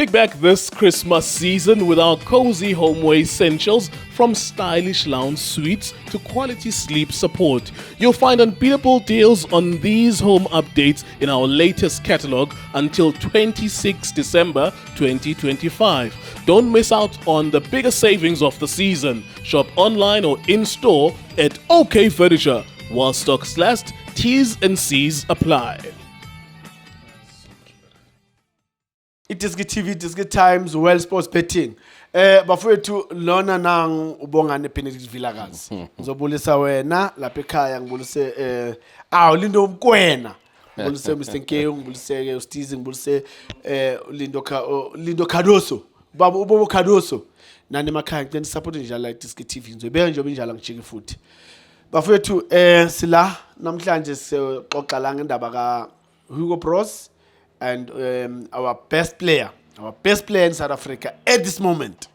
Kick back this Christmas season with our cozy homeway essentials, from stylish lounge suites to quality sleep support. You'll find unbeatable deals on these home updates in our latest catalog until 26 December 2025. Don't miss out on the biggest savings of the season. Shop online or in-store at OK Furniture. While stocks last, T's and C's apply. iDiski TV, Diski Times, Well Sports Betting. Bafowethu lona nang ubongane Benedict Vilakazi. Ngizobulisa wena lapha ekhaya ngibulise Lindo Mkwena. Ngibulise Mr Nkeyo, ngibulise ke uStizi, ngibulise Lindo Khadoso. Baba uBobo Khadoso. Nani emakhaya ngicela support njalo iDiski TV. Ngizobeka nje njalo ngijike futhi. Bafowethu sila namhlanje sixoxa la ngendaba ka Hugo Bros and our best player in South Africa at this moment.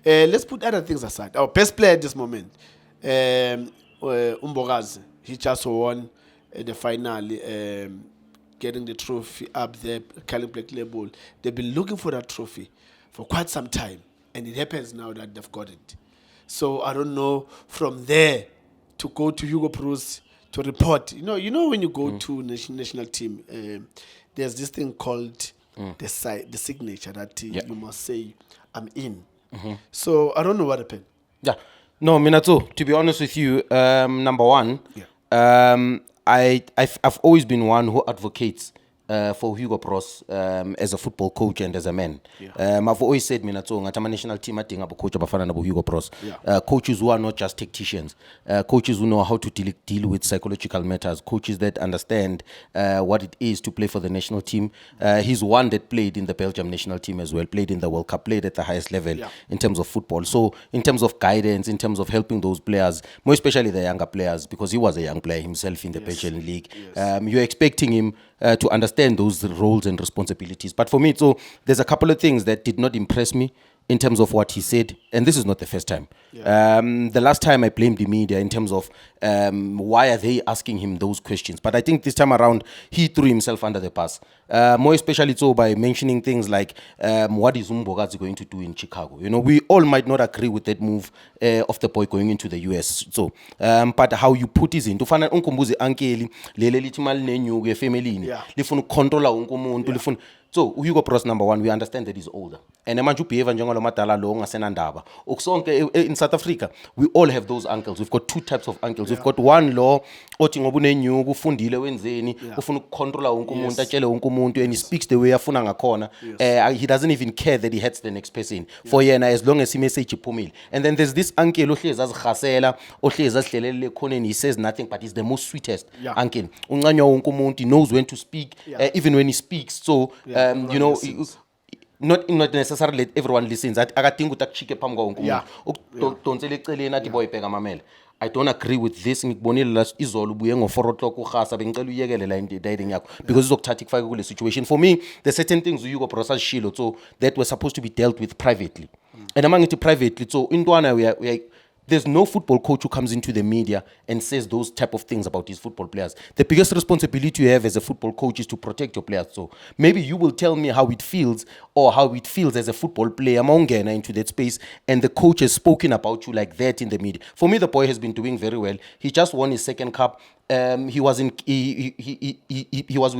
Let's put other things aside. Our best player at this moment, Mbokazi, he just won the final, getting the trophy up there, Calling Black Label. They've been looking for that trophy for quite some time, and it happens now that they've got it. So I don't know from there to go to Hugo Bros to report. You know when you go to national team, there's this thing called the signature that you must say, I'm in. So I don't know what happened. Yeah. No, Minato, to be honest with you, number one, I've always been one who advocates for Hugo Bros as a football coach and as a man. I've always said, Minato, ngata national team atinga bo coach abafana na bo Hugo Bros. Coaches who are not just tacticians, coaches who know how to deal with psychological matters, coaches that understand what it is to play for the national team. He's one that played in the Belgium national team as well, played in the World Cup, played at the highest level in terms of football. So in terms of guidance, in terms of helping those players, more especially the younger players, because he was a young player himself in the Belgian league, you're expecting him to understand those roles and responsibilities. But for me, so there's a couple of things that did not impress me in terms of what he said, and this is not the first time. The last time I blamed the media in terms of why are they asking him those questions, but I think this time around he threw himself under the bus, more especially so by mentioning things like what is Mbokazi going to do in Chicago. You know, we all might not agree with that move of the boy going into the US. So but how you put it into fana unkumbuzi ankeli lele lithi mali nenyuku efamily ni lifuna controller wonke umuntu lifuna. So Hugo Bros, number one, we understand that he's older. And manje ubehave njengalo madala lo ngasenandaba. Ukusonke in South Africa, we all have those uncles. We've got two types of uncles. We've got one law othi ngoba unenyuku ufundile wenzeni ufuna ukucontrola wonke umuntu atshele wonke umuntu, and he speaks the way afuna ngakhona. He doesn't even care that he hurts the next person. For yena, as long as he message iphumile. And then there's this uncle ohlezi azihasela, ohlezi azihlelele khoneni, he says nothing, but he's the most sweetest uncle. Uncanywa wonke umuntu, he knows when to speak, even when he speaks. So you know, not necessarily let everyone listens. I don't agree with this. Because it's situation. For me, there's certain things Hugo Bros Shilo so that were supposed to be dealt with privately. And among it privately, so in Duana there's no football coach who comes into the media and says those type of things about his football players. The biggest responsibility you have as a football coach is to protect your players. So maybe you will tell me how it feels, or how it feels as a football player into that space, and the coach has spoken about you like that in the media. For me, the boy has been doing very well. He just won his second cup. He was with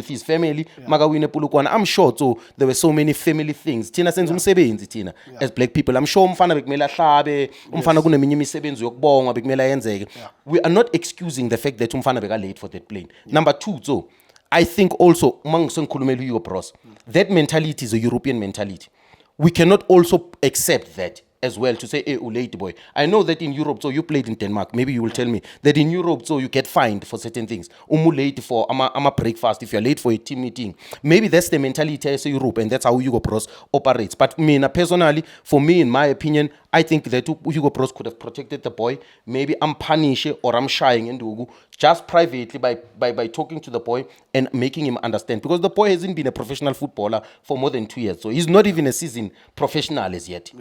his family. I'm sure so there were so many family things. Tina senze umsebenzi Tina as black people. I'm sure umfana bekumela hlabe, umfana kuneminye imisebenzi yokubonga bekumela yenzeke. We are not excusing the fact that umfana beka late for that plane. Number two, so I think also mangisengikhulumela Hugo Bros, that mentality is a European mentality. We cannot also accept that as well, to say, hey, late boy. I know that in Europe, so you played in Denmark. Maybe you will tell me that in Europe, so you get fined for certain things. Late for I'm a breakfast if you're late for a team meeting. Maybe that's the mentality as Europe, and that's how Hugo Bros operates. But personally, for me, in my opinion, I think that Hugo Bros could have protected the boy. Maybe I'm punishing or I'm shying into just privately by talking to the boy and making him understand. Because the boy hasn't been a professional footballer for more than 2 years. So he's not even a seasoned professional as yet.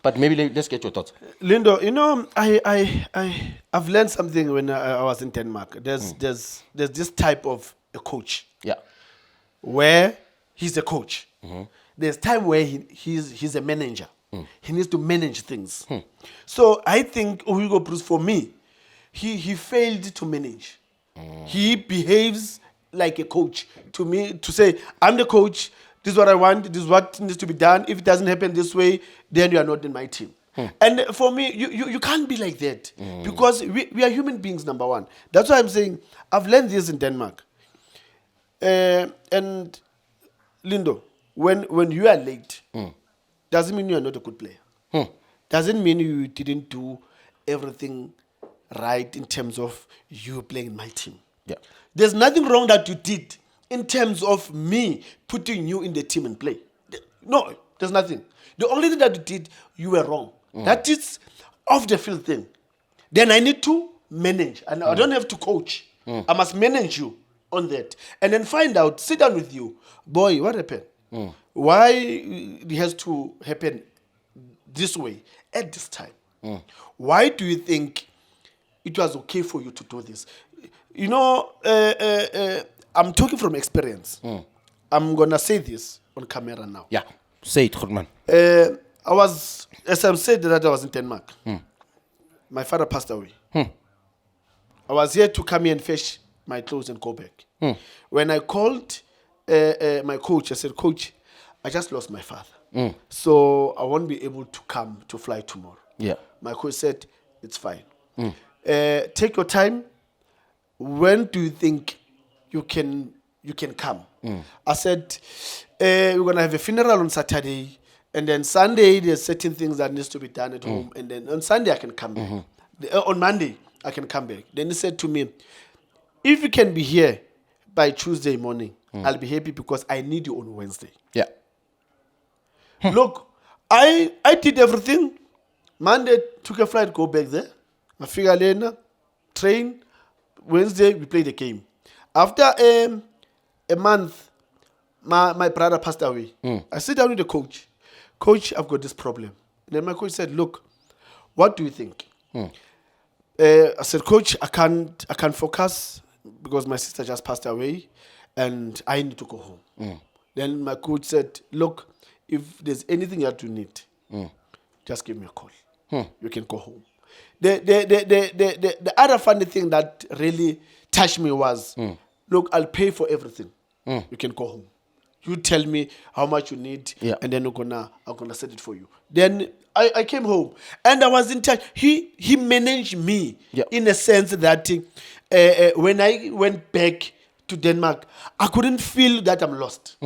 But maybe let's get your thoughts. Lindo, you know, I've learned something when I was in Denmark. There's this type of a coach. Yeah. Where he's a coach. there's time where he's a manager. He needs to manage things. So I think Hugo Bruce, for me, he failed to manage. He behaves like a coach to me, to say, I'm the coach, this is what I want, this is what needs to be done. If it doesn't happen this way, then you are not in my team. And for me, you can't be like that because we are human beings, number one. That's why I'm saying I've learned this in Denmark. And Lindo, when you are late, doesn't mean you are not a good player. Doesn't mean you didn't do everything right in terms of you playing in my team. Yeah. There's nothing wrong that you did in terms of me putting you in the team and play. No, there's nothing. The only thing that you did, you were wrong. That is off the field thing. Then I need to manage. And I don't have to coach. I must manage you on that. And then find out, sit down with you. Boy, what happened? Why it has to happen this way at this time? Why do you think it was okay for you to do this? You know, I'm talking from experience. I'm going to say this on camera now. Yeah, say it, Goodman. I was, as I said, that I was in Denmark. My father passed away. I was here to come here and fetch my clothes and go back. When I called my coach, I said, Coach, I just lost my father. So I won't be able to come to fly tomorrow. Yeah. My coach said, it's fine. Take your time. When do you think you can come? I said, we're going to have a funeral on Saturday. And then Sunday, there's certain things that needs to be done at home. And then on Sunday, I can come back. On Monday, I can come back. Then he said to me, if you can be here by Tuesday morning, I'll be happy because I need you on Wednesday. Yeah. Look, I did everything. Monday, took a flight, go back there. I figure Lena, train. Wednesday, we play the game. After a month, my brother passed away. I sit down with the coach. Coach, I've got this problem. And then my coach said, look, what do you think? I said, Coach, I can't focus because my sister just passed away and I need to go home. Then my coach said, look, if there's anything that you need, just give me a call. You can go home. The other funny thing that really touched me was, look, I'll pay for everything. You can go home. You tell me how much you need, and then I'm gonna set it for you. Then I came home and I was in touch. He managed me in a sense that when I went back to Denmark, I couldn't feel that I'm lost.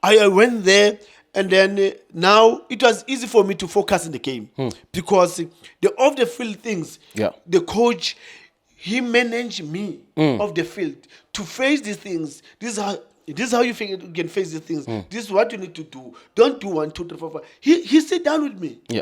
I went there, and then now it was easy for me to focus in the game because the off the field things, the coach, he managed me off the field to face these things. This is how you can face these things. This is what you need to do. Don't do 1, 2, 3, 4, 5. He sat down with me. Yeah.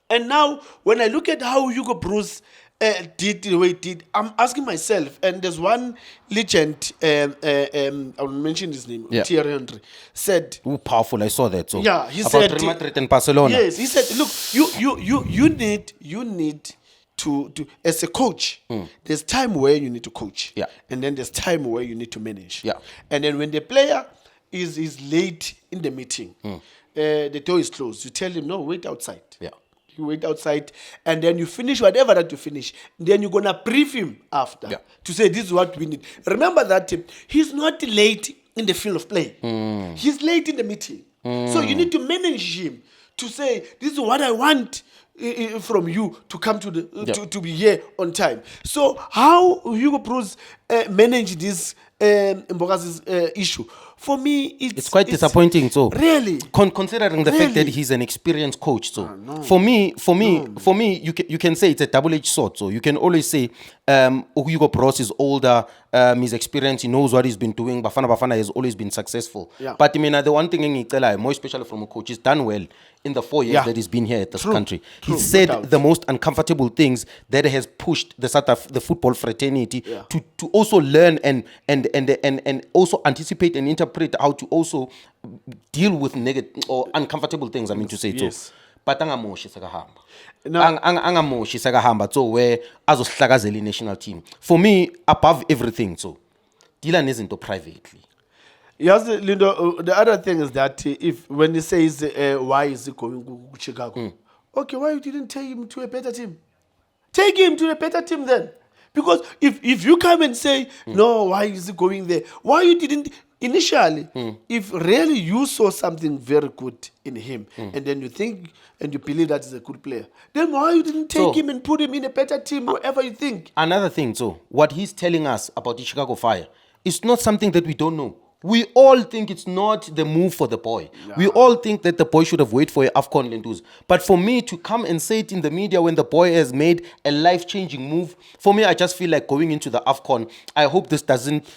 And now when I look at how Hugo Bruce did the way he did, I'm asking myself, and there's one legend, I'll mention his name, Thierry Henry, said, "Ooh, powerful, I saw that." So yeah, he about said, Real Madrid and Barcelona. Yes, he said, look, you need to as a coach, there's time where you need to coach, and then there's time where you need to manage, and then when the player is late in the meeting, the door is closed, you tell him, no, wait outside. You wait outside, and then you finish whatever that you finish. Then you're gonna brief him after to say this is what we need. Remember that he's not late in the field of play. He's late in the meeting, so you need to manage him to say this is what I want from you to come to the to be here on time. So how Hugo Bruce managed this Mbokazi's issue, for me it's quite disappointing. So really, considering the fact that he's an experienced coach, so for me, you can say it's a double-edged sword. So you can always say Hugo Bruce is older, he's experienced, he knows what he's been doing. Bafana has always been successful. But I mean, the one thing more especially from a coach, he's done well in the 4 years that he's been here at this country. He said the most uncomfortable things that has pushed the football fraternity to also learn and also anticipate and interpret how to also deal with negative or uncomfortable things. I mean to say too. But angamoshi sakahamba so where azosihlakazela national team. For me, above everything, so deal nezinto privately. Yes, Lindo, the other thing is that if when he says why is he going to Chicago, okay, why you didn't take him to a better team? Take him to a better team then. Because if you come and say, no, why is he going there? Why you didn't initially? If really you saw something very good in him, and then you think and you believe that he's a good player, then why you didn't take So- him and put him in a better team, wherever you think? Another thing, so what he's telling us about the Chicago Fire is not something that we don't know. We all think it's not the move for the boy. We all think that the boy should have waited for a AFCON Lentus. But for me to come and say it in the media when the boy has made a life-changing move, for me, I just feel like going into the AFCON, I hope this doesn't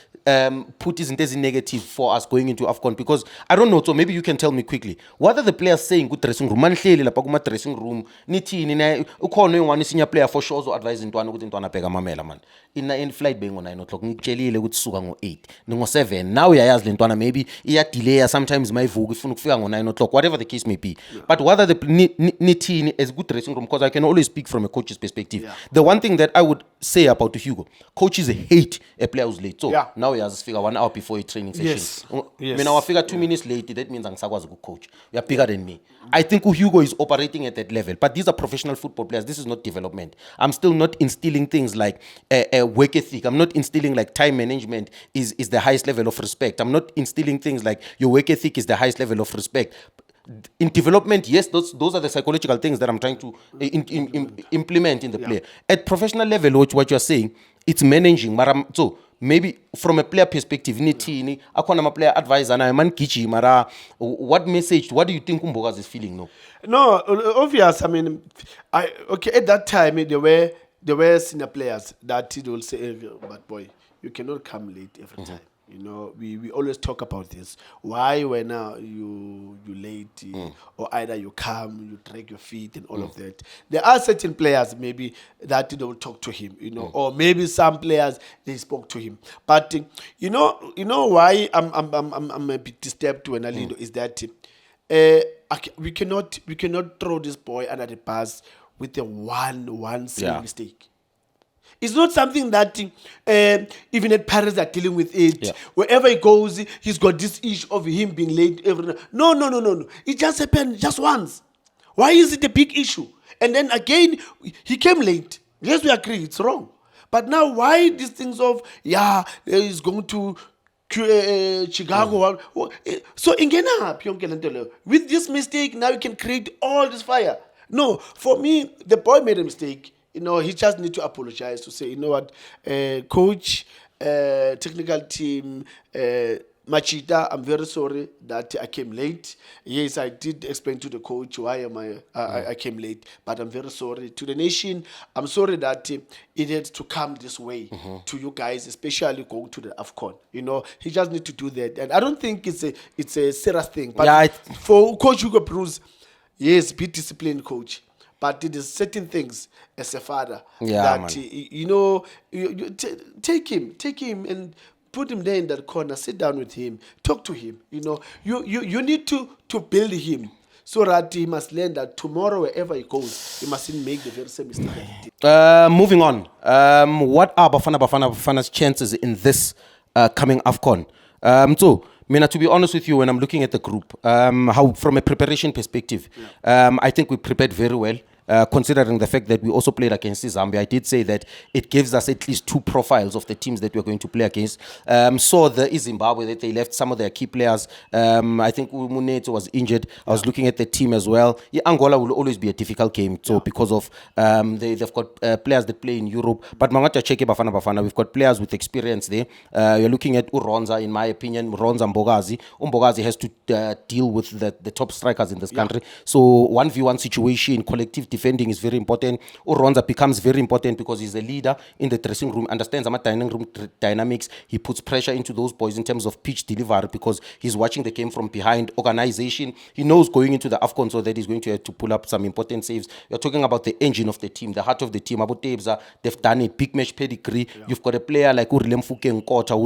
put his intention negative for us going into AFCON, because I don't know, so maybe you can tell me quickly, what are the players saying good dressing room? Manihleli lapha kuma dressing room nithini na ukhona one senior player for sure so advise intwana ukuthi intwana bheka mamela man. In flight bengo 9 o'clock ngikutshelile ukuthi suka ngo8 ningo7 now uyayazi le ntwana maybe iya delay sometimes mayivuka ifuna ukufika ngo9 o'clock whatever the case may be. But what are the nithini as good dressing room, because I can always speak from a coach's perspective. The one thing that I would say about Hugo, coaches hate a player who's late. So now he has to figure 1 hour before a training session. Yes. When I figure 2 minutes late, that means angisakwazi ku coach. You are bigger than me. I think Hugo is operating at that level, but these are professional football players. This is not development. I'm still not instilling things like a work ethic. I'm not instilling like time management is the highest level of respect. I'm not instilling things like your work ethic is the highest level of respect. In development, yes, those are the psychological things that I'm trying to implement in the player. At professional level, what you're saying, it's managing. So maybe from a player perspective, nithini akhona ama player advisor na man gichi mara what message, what do you think Mbokazi is feeling? No, obvious. I mean, okay, at that time there were senior players that they will say, hey, but boy, you cannot come late every time. You know, we always talk about this. Why when you late or either you come, you drag your feet and all of that. There are certain players maybe that they will talk to him, you know, or maybe some players they spoke to him. But you know why I'm a bit disturbed when Alindo is that we cannot throw this boy under the bus with a one silly mistake. It's not something that even at Paris are dealing with it. Yeah. Wherever he goes, he's got this issue of him being late every night. No. It just happened just once. Why is it a big issue? And then again, he came late. Yes, we agree, it's wrong. But now why these things of, he's going to Chicago. So with this mistake, now you can create all this fire. No, for me, the boy made a mistake. You know, he just need to apologize to say, you know what, coach, technical team, Machida, I'm very sorry that I came late. Yes, I did explain to the coach why I came late, but I'm very sorry. To the nation, I'm sorry that it had to come this way to you guys, especially going to the AFCON. You know, he just need to do that. And I don't think it's a serious thing. But for Coach Hugo Broos, yes, be disciplined, coach. But it is certain things as a father that, you know, you take him and put him there in that corner, sit down with him, talk to him. You know, you need to build him so that he must learn that tomorrow, wherever he goes, he mustn't make the very same mistake he did. Moving on. What are Bafana's chances in this coming AFCON? So, Mina, to be honest with you, when I'm looking at the group, how from a preparation perspective, I think we prepared very well. Considering the fact that we also played against Zambia, I did say that it gives us at least two profiles of the teams that we're going to play against. Saw the Zimbabwe that they left some of their key players. I think Munetso was injured. I was looking at the team as well. Yeah, Angola will always be a difficult game, so because of they've got players that play in Europe. But Mangata Cheke Bafana, we've got players with experience there. You're looking at Uronza, in my opinion, Ronza Mbokazi. Mbokazi has to deal with the top strikers in this country. So 1v1 situation, collective defending is very important. Uronza becomes very important because he's a leader in the dressing room, understands the dining room dynamics. He puts pressure into those boys in terms of pitch delivery because he's watching the game from behind. Organization, he knows going into the AFCON so that he's going to have to pull up some important saves. You're talking about the engine of the team, the heart of the team. Abu Tebza, they've done it. Big match pedigree. You've got a player like Urilem Fuke Nkota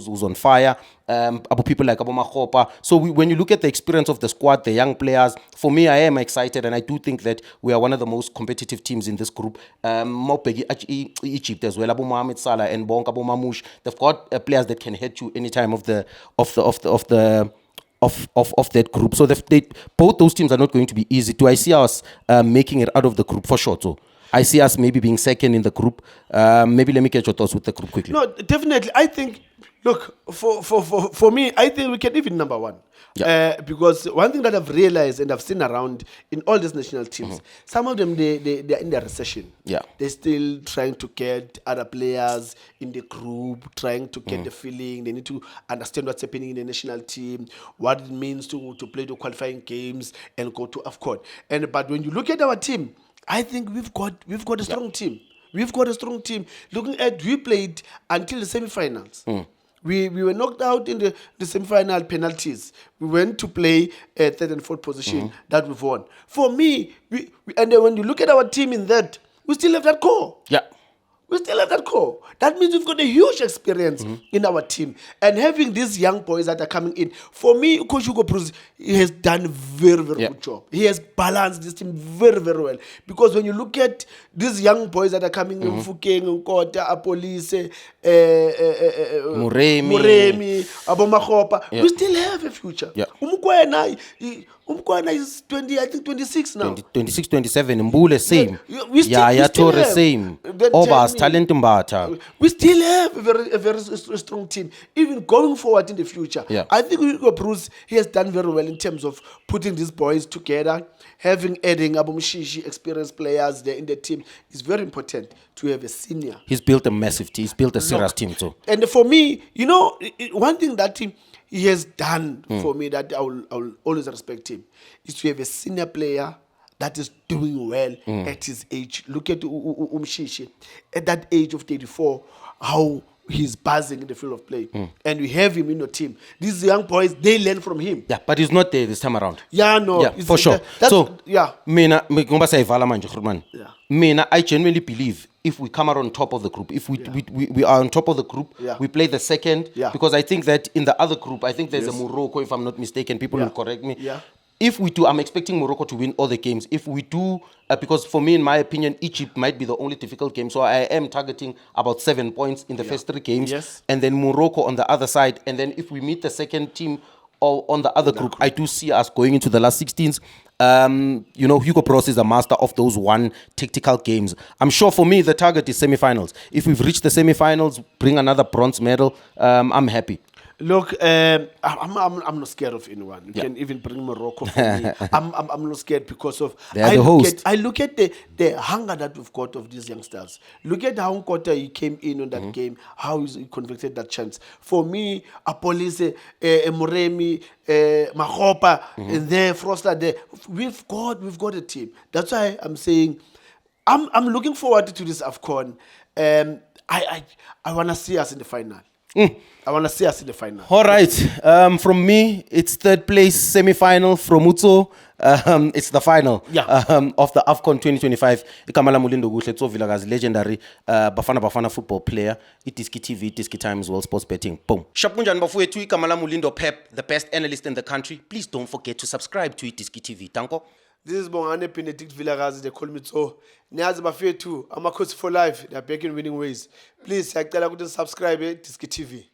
who's on fire. Abu people like Abu Makgopa. So when you look at the experience of the squad, the young players, for me, I am excited, and I do think that we are one of the most competitive teams in this group. Egypt as well, Abu Mohamed Salah and Bonk Abu Mamouche, they've got players that can hit you any time of that group. So both those teams are not going to be easy. Do I see us making it out of the group? For sure, so I see us maybe being second in the group. Maybe let me get your thoughts with the group quickly. No, definitely. I think, look, for me, I think we can even number one. Yeah. Because one thing that I've realized and I've seen around in all these national teams, some of them, they're in the recession. Yeah. They're still trying to get other players in the group, trying to get the feeling. They need to understand what's happening in the national team, what it means to play the qualifying games and go to AFCON. But when you look at our team, I think we've got a strong team. We've got a strong team. Looking at, we played until the semi-finals. We were knocked out in the semi-final penalties. We went to play third and fourth position that we've won. For me, and then when you look at our team in that, we still have that core. Yeah. We still have that core. That means we've got a huge experience in our team. And having these young boys that are coming in, for me, Coach Hugo Broos, he has done a very, very good job. He has balanced this team very, very well. Because when you look at these young boys that are coming in, Fukeng, Nkota, Apolise, Muremi, Abu Makgopa, we still have a future. Yeah. Umkwena is 26 now. 26, 27, Mbule same. We still Torre have. same. Then Obas, tell me, Talent Mbata. we still have a very strong team, even going forward in the future. Yeah. I think Hugo Broos, he has done very well in terms of putting these boys together, adding Abu Mshishi, experienced players there in the team. It's very important to have a senior. He's built a massive team. He's built a serious team too. And for me, one thing that he has done for me that I will always respect him is to have a senior player that is doing well at his age. Look at Umshishi. At that age of 34, how he's buzzing in the field of play. And we have him in your team. These young boys, they learn from him. Yeah, but he's not there this time around. Yeah, no. Yeah, for sure. So, yeah. Mina, I genuinely believe if we come out on top of the group, if we are on top of the group, we play the second. Yeah. Because I think that in the other group, I think there's a Morocco, if I'm not mistaken. People will correct me. Yeah. If we do, I'm expecting Morocco to win all the games. If we do, because for me, in my opinion, Egypt might be the only difficult game. So I am targeting about 7 points in the first 3 games. Yes. And then Morocco on the other side. And then if we meet the second team or on the other group, I do see us going into the last 16s. Hugo Broos is a master of those one tactical games. I'm sure for me, the target is semi-finals. If we've reached the semi-finals, bring another bronze medal, I'm happy. Look, I'm not scared of anyone. You can even bring Morocco for me. I'm not scared because of I look at the hunger that we've got of these youngsters. Look at how Nkota he came in on that game, how he converted that chance. For me, Apolise, Muremi, Makgopa, and there, Froster there. We've got a team. That's why I'm saying I'm looking forward to this AFCON. I want to see us in the final. I want to see us in the final. All right. From me, it's third place semi-final. From Utso, it's the final of the AFCON 2025. Ikamala Mulindo Guhle Vilakazi, legendary Bafana football player. Itiski TV, Itiski Times, World Sports Betting. Boom. Shapunjan Bafuetu, Ikamala Mulindo Pep, the best analyst in the country. Please don't forget to subscribe to Itiski TV. Tanko. This is Bongane Benedict Vilakazi. They call me so. Niazi Bafetu, I'm a coach for life. They are back in winning ways. Please, subscribe to Itiski TV.